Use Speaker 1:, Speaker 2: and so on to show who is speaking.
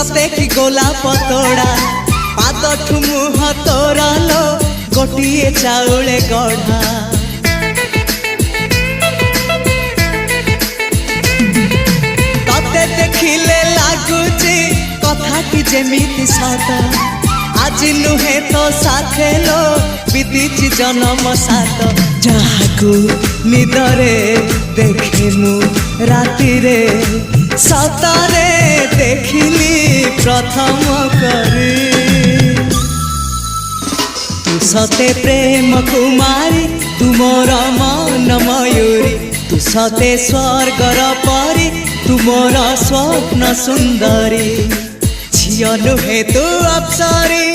Speaker 1: सते कि गोलाप तोड़ा पाद मुह तोरा लो गोटिए चाउले गढ़ा तते देखिले लागुची कथा कि जेमिति सत आज नुहे तो साथे लो बीतीची जन्म सात जहाकू निदरे देखे मु राति रे सतरे देखिली प्रथम करी तू सते प्रेम कुमारी तू मोर मन मयूरी तू सते स्वर्गर परी तू मोर स्वप्न सुंदरी झियो नुहे तू अप्सरी